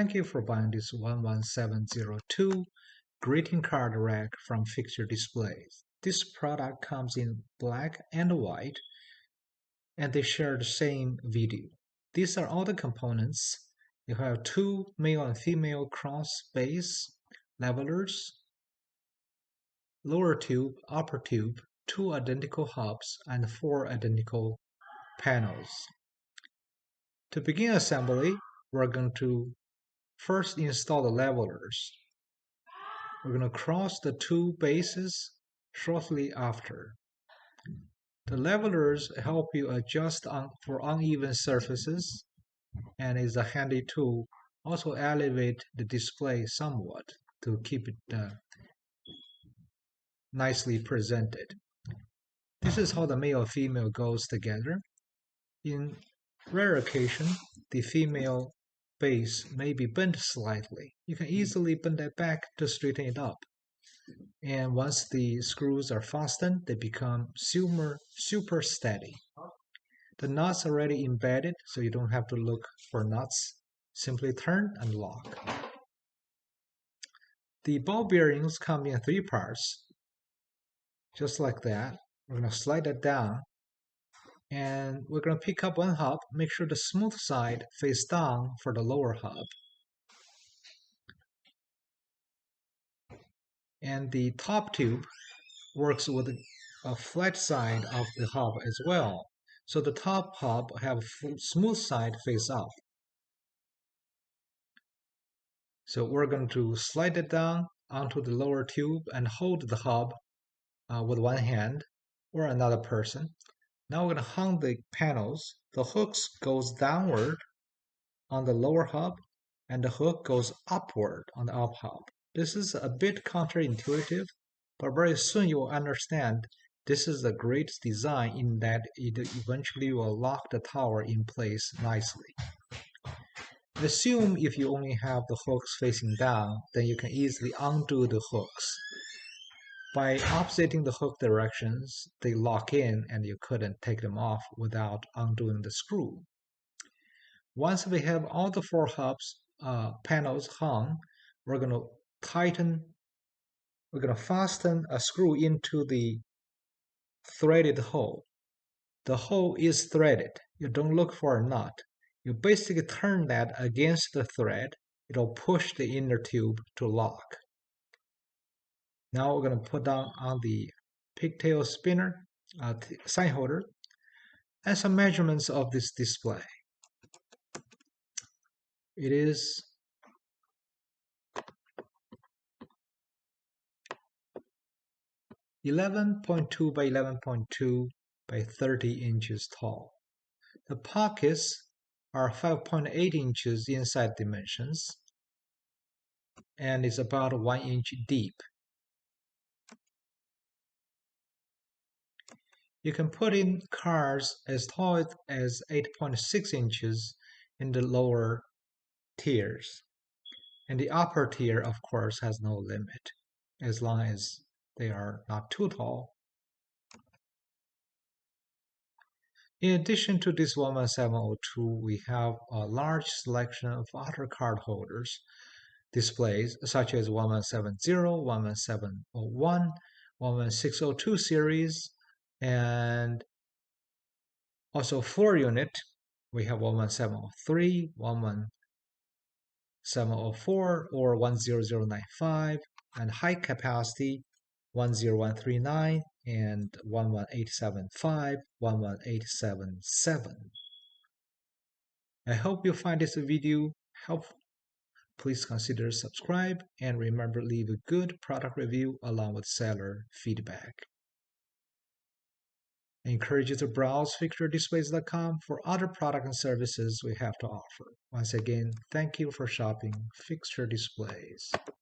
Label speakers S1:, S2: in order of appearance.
S1: Thank you for buying this 11702 greeting card rack from Fixture Displays. This product comes in black and white, and they share the same video. These are all the components. You have two male and female cross base levelers, lower tube, upper tube, two identical hubs, and four identical panels. To begin assembly, we're going to first install the levelers. We're going to cross the two bases shortly after. The levelers help you adjust for uneven surfaces and is a handy tool. Also elevate the display somewhat to keep it nicely presented. This is how the male and female goes together. In rare occasion, the female base may be bent slightly. You can easily bend that back to straighten it up. And once the screws are fastened, they become super steady. The nuts are already embedded, so you don't have to look for nuts. Simply turn and lock. The ball bearings come in three parts, just like that. We're going to slide that down, and we're going to pick up one hub. Make sure the smooth side face down for the lower hub. And the top tube works with a flat side of the hub as well. So the top hub have a smooth side face up. So we're going to slide it down onto the lower tube and hold the hub with one hand or another person. Now we're going to hang the panels. The hooks goes downward on the lower hub and the hook goes upward on the up hub. This is a bit counterintuitive, but very soon you will understand this is a great design in that it eventually will lock the tower in place nicely. Assume if you only have the hooks facing down, then you can easily undo the hooks. By opposing the hook directions, they lock in and you couldn't take them off without undoing the screw. Once we have all the four hubs panels hung, we're going to fasten a screw into the threaded hole. The hole is threaded. You don't look for a nut. You basically turn that against the thread. It'll push the inner tube to lock. Now we're going to put down on the pigtail spinner, sign holder, and some measurements of this display. It is 11.2 by 11.2 by 30 inches tall. The pockets are 5.8 inches inside dimensions and is about 1 inch deep. You can put in cards as tall as 8.6 inches in the lower tiers. And the upper tier, of course, has no limit, as long as they are not too tall. In addition to this 11702, we have a large selection of other card holders displays, such as 1170, 11701, 11602 series, and also 4-unit. We have 11703, 11704, or 10095, and high capacity 10139 and 11875, 11877. I hope you find this video helpful. Please consider subscribe and remember leave a good product review along with seller feedback. I encourage you to browse fixturedisplays.com for other products and services we have to offer. Once again, thank you for shopping Fixture Displays.